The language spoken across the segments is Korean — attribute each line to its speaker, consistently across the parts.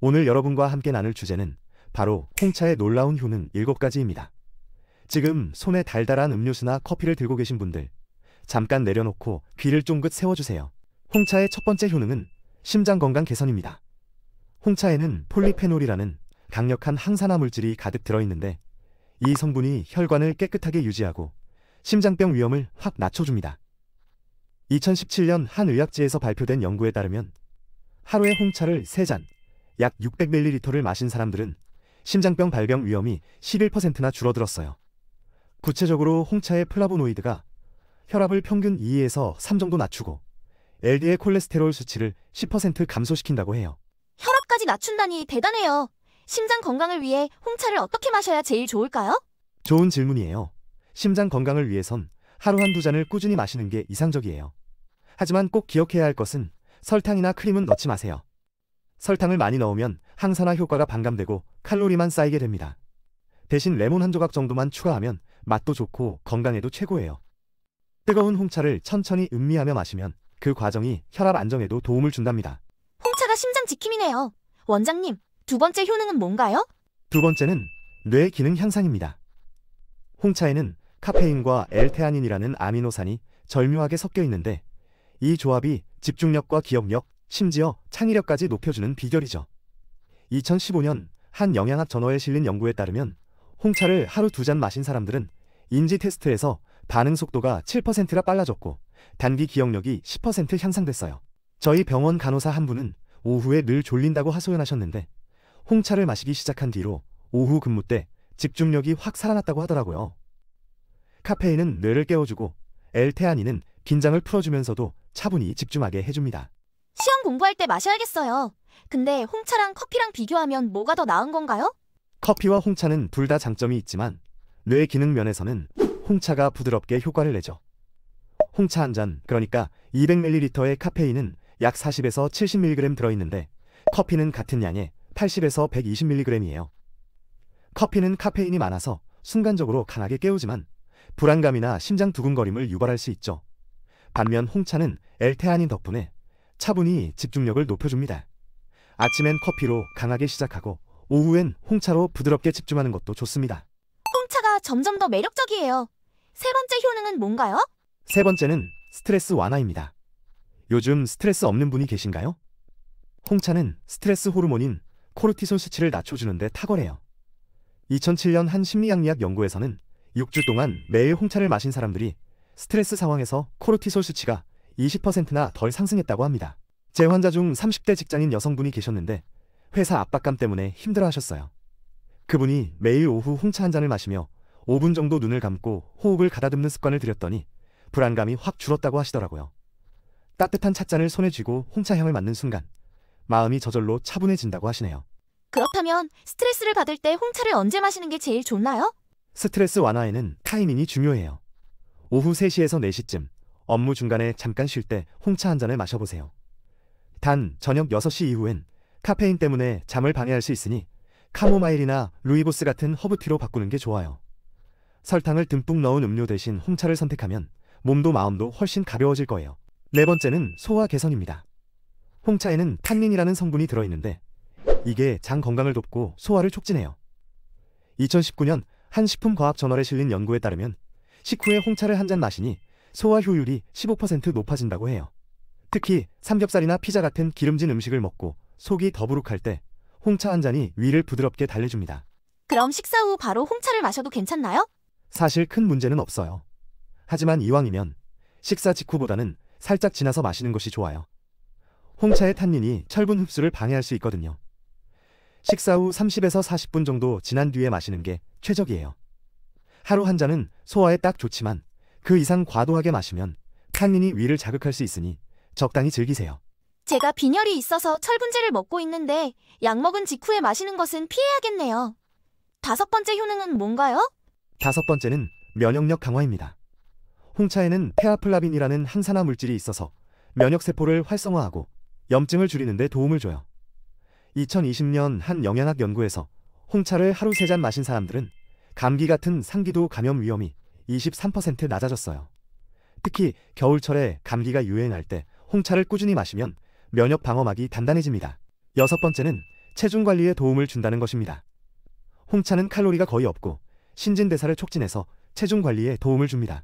Speaker 1: 오늘 여러분과 함께 나눌 주제는 바로 홍차의 놀라운 효능 7가지입니다. 지금 손에 달달한 음료수나 커피를 들고 계신 분들, 잠깐 내려놓고 귀를 쫑긋 세워주세요. 홍차의 첫 번째 효능은 심장 건강 개선입니다. 홍차에는 폴리페놀이라는 강력한 항산화 물질이 가득 들어있는데 이 성분이 혈관을 깨끗하게 유지하고 심장병 위험을 확 낮춰줍니다. 2017년 한 의학지에서 발표된 연구에 따르면 하루에 홍차를 3잔, 약 600ml를 마신 사람들은 심장병 발병 위험이 11%나 줄어들었어요. 구체적으로 홍차의 플라보노이드가 혈압을 평균 2에서 3 정도 낮추고 LDL 콜레스테롤 수치를 10% 감소시킨다고 해요.
Speaker 2: 혈압까지 낮춘다니 대단해요. 심장 건강을 위해 홍차를 어떻게 마셔야 제일 좋을까요?
Speaker 1: 좋은 질문이에요. 심장 건강을 위해선 하루 한두 잔을 꾸준히 마시는 게 이상적이에요. 하지만 꼭 기억해야 할 것은 설탕이나 크림은 넣지 마세요. 설탕을 많이 넣으면 항산화 효과가 반감되고 칼로리만 쌓이게 됩니다. 대신 레몬 한 조각 정도만 추가하면 맛도 좋고 건강에도 최고예요. 뜨거운 홍차를 천천히 음미하며 마시면 그 과정이 혈압 안정에도 도움을 준답니다.
Speaker 2: 홍차가 심장 지킴이네요. 원장님, 두 번째 효능은 뭔가요?
Speaker 1: 두 번째는 뇌 기능 향상입니다. 홍차에는 카페인과 L테아닌이라는 아미노산이 절묘하게 섞여 있는데 이 조합이 집중력과 기억력, 심지어 창의력까지 높여주는 비결이죠. 2015년 한 영양학 저널에 실린 연구에 따르면 홍차를 하루 2잔 마신 사람들은 인지 테스트에서 반응 속도가 7%가 빨라졌고 단기 기억력이 10% 향상됐어요. 저희 병원 간호사 한 분은 오후에 늘 졸린다고 하소연하셨는데 홍차를 마시기 시작한 뒤로 오후 근무 때 집중력이 확 살아났다고 하더라고요. 카페인은 뇌를 깨워주고 L테아닌은 긴장을 풀어주면서도 차분히 집중하게 해줍니다.
Speaker 2: 시험 공부할 때 마셔야겠어요. 근데 홍차랑 커피랑 비교하면 뭐가 더 나은 건가요?
Speaker 1: 커피와 홍차는 둘 다 장점이 있지만 뇌 기능 면에서는 홍차가 부드럽게 효과를 내죠. 홍차 한 잔, 그러니까 200ml의 카페인은 약 40에서 70mg 들어있는데 커피는 같은 양에 80에서 120mg이에요. 커피는 카페인이 많아서 순간적으로 강하게 깨우지만 불안감이나 심장 두근거림을 유발할 수 있죠. 반면 홍차는 L테아닌 덕분에 차분히 집중력을 높여줍니다. 아침엔 커피로 강하게 시작하고 오후엔 홍차로 부드럽게 집중하는 것도 좋습니다.
Speaker 2: 홍차가 점점 더 매력적이에요. 세 번째 효능은 뭔가요?
Speaker 1: 세 번째는 스트레스 완화입니다. 요즘 스트레스 없는 분이 계신가요? 홍차는 스트레스 호르몬인 코르티솔 수치를 낮춰주는데 탁월해요. 2007년 한 심리양리학 연구에서는 6주 동안 매일 홍차를 마신 사람들이 스트레스 상황에서 코르티솔 수치가 20%나 덜 상승했다고 합니다. 제 환자 중 30대 직장인 여성분이 계셨는데 회사 압박감 때문에 힘들어하셨어요. 그분이 매일 오후 홍차 한 잔을 마시며 5분 정도 눈을 감고 호흡을 가다듬는 습관을 들였더니 불안감이 확 줄었다고 하시더라고요. 따뜻한 찻잔을 손에 쥐고 홍차 향을 맡는 순간 마음이 저절로 차분해진다고 하시네요.
Speaker 2: 그렇다면 스트레스를 받을 때 홍차를 언제 마시는 게 제일 좋나요?
Speaker 1: 스트레스 완화에는 타이밍이 중요해요. 오후 3시에서 4시쯤 업무 중간에 잠깐 쉴 때 홍차 한 잔을 마셔보세요. 단 저녁 6시 이후엔 카페인 때문에 잠을 방해할 수 있으니 카모마일이나 루이보스 같은 허브티로 바꾸는 게 좋아요. 설탕을 듬뿍 넣은 음료 대신 홍차를 선택하면 몸도 마음도 훨씬 가벼워질 거예요. 네 번째는 소화 개선입니다. 홍차에는 탄닌이라는 성분이 들어있는데 이게 장 건강을 돕고 소화를 촉진해요. 2019년 한 식품과학 저널에 실린 연구에 따르면 식후에 홍차를 한 잔 마시니 소화 효율이 15% 높아진다고 해요. 특히 삼겹살이나 피자 같은 기름진 음식을 먹고 속이 더부룩할 때 홍차 한 잔이 위를 부드럽게 달래줍니다.
Speaker 2: 그럼 식사 후 바로 홍차를 마셔도 괜찮나요?
Speaker 1: 사실 큰 문제는 없어요. 하지만 이왕이면 식사 직후보다는 살짝 지나서 마시는 것이 좋아요. 홍차의 탄닌이 철분 흡수를 방해할 수 있거든요. 식사 후 30에서 40분 정도 지난 뒤에 마시는 게 최적이에요. 하루 한 잔은 소화에 딱 좋지만 그 이상 과도하게 마시면 탄닌이 위를 자극할 수 있으니 적당히 즐기세요.
Speaker 2: 제가 빈혈이 있어서 철분제를 먹고 있는데 약 먹은 직후에 마시는 것은 피해야겠네요. 다섯 번째 효능은 뭔가요?
Speaker 1: 다섯 번째는 면역력 강화입니다. 홍차에는 테아플라빈이라는 항산화 물질이 있어서 면역세포를 활성화하고 염증을 줄이는 데 도움을 줘요. 2020년 한 영양학 연구에서 홍차를 하루 3잔 마신 사람들은 감기 같은 상기도 감염 위험이 23% 낮아졌어요. 특히 겨울철에 감기가 유행할 때 홍차를 꾸준히 마시면 면역 방어막이 단단해집니다. 여섯 번째는 체중 관리에 도움을 준다는 것입니다. 홍차는 칼로리가 거의 없고 신진대사를 촉진해서 체중 관리에 도움을 줍니다.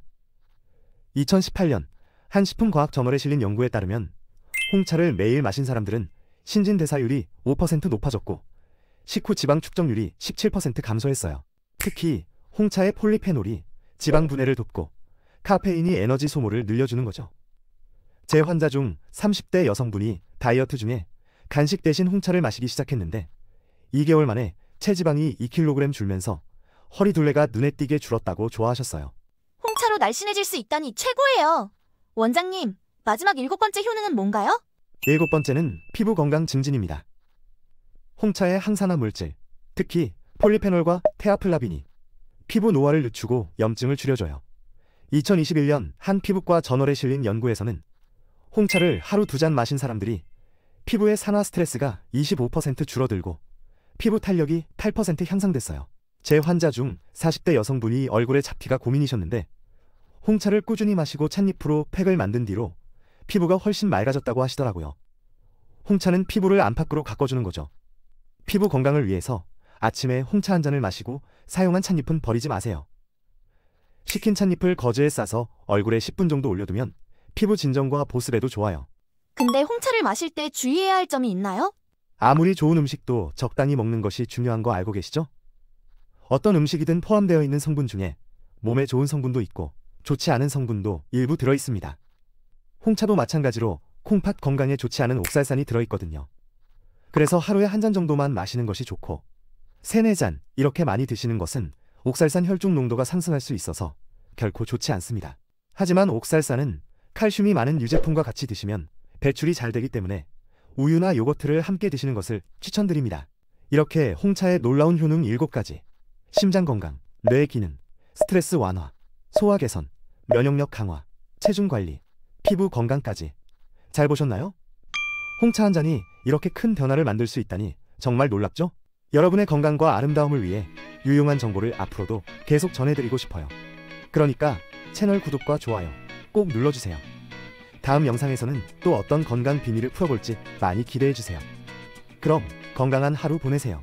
Speaker 1: 2018년 한 식품과학저널에 실린 연구에 따르면 홍차를 매일 마신 사람들은 신진대사율이 5% 높아졌고 식후 지방 축적률이 17% 감소했어요. 특히 홍차의 폴리페놀이 지방 분해를 돕고 카페인이 에너지 소모를 늘려주는 거죠. 제 환자 중 30대 여성분이 다이어트 중에 간식 대신 홍차를 마시기 시작했는데 2개월 만에 체지방이 2kg 줄면서 허리 둘레가 눈에 띄게 줄었다고 좋아하셨어요.
Speaker 2: 홍차로 날씬해질 수 있다니 최고예요. 원장님, 마지막 7번째 효능은 뭔가요?
Speaker 1: 7번째는 피부 건강 증진입니다. 홍차의 항산화 물질, 특히 폴리페놀과 테아플라빈이 피부 노화를 늦추고 염증을 줄여줘요. 2021년 한 피부과 저널에 실린 연구에서는 홍차를 하루 2잔 마신 사람들이 피부의 산화 스트레스가 25% 줄어들고 피부 탄력이 8% 향상됐어요. 제 환자 중 40대 여성분이 얼굴에 잡티가 고민이셨는데 홍차를 꾸준히 마시고 찻잎으로 팩을 만든 뒤로 피부가 훨씬 맑아졌다고 하시더라고요. 홍차는 피부를 안팎으로 가꿔주는 거죠. 피부 건강을 위해서 아침에 홍차 한 잔을 마시고 사용한 찻잎은 버리지 마세요. 식힌 찻잎을 거즈에 싸서 얼굴에 10분 정도 올려두면 피부 진정과 보습에도 좋아요.
Speaker 2: 근데 홍차를 마실 때 주의해야 할 점이 있나요?
Speaker 1: 아무리 좋은 음식도 적당히 먹는 것이 중요한 거 알고 계시죠? 어떤 음식이든 포함되어 있는 성분 중에 몸에 좋은 성분도 있고 좋지 않은 성분도 일부 들어있습니다. 홍차도 마찬가지로 콩팥 건강에 좋지 않은 옥살산이 들어있거든요. 그래서 하루에 한 잔 정도만 마시는 것이 좋고 3, 4잔 이렇게 많이 드시는 것은 옥살산 혈중 농도가 상승할 수 있어서 결코 좋지 않습니다. 하지만 옥살산은 칼슘이 많은 유제품과 같이 드시면 배출이 잘 되기 때문에 우유나 요거트를 함께 드시는 것을 추천드립니다. 이렇게 홍차의 놀라운 효능 7가지, 심장 건강, 뇌 기능, 스트레스 완화, 소화 개선, 면역력 강화, 체중 관리, 피부 건강까지 잘 보셨나요? 홍차 한 잔이 이렇게 큰 변화를 만들 수 있다니 정말 놀랍죠? 여러분의 건강과 아름다움을 위해 유용한 정보를 앞으로도 계속 전해드리고 싶어요. 그러니까 채널 구독과 좋아요 꼭 눌러주세요. 다음 영상에서는 또 어떤 건강 비밀을 풀어볼지 많이 기대해주세요. 그럼 건강한 하루 보내세요.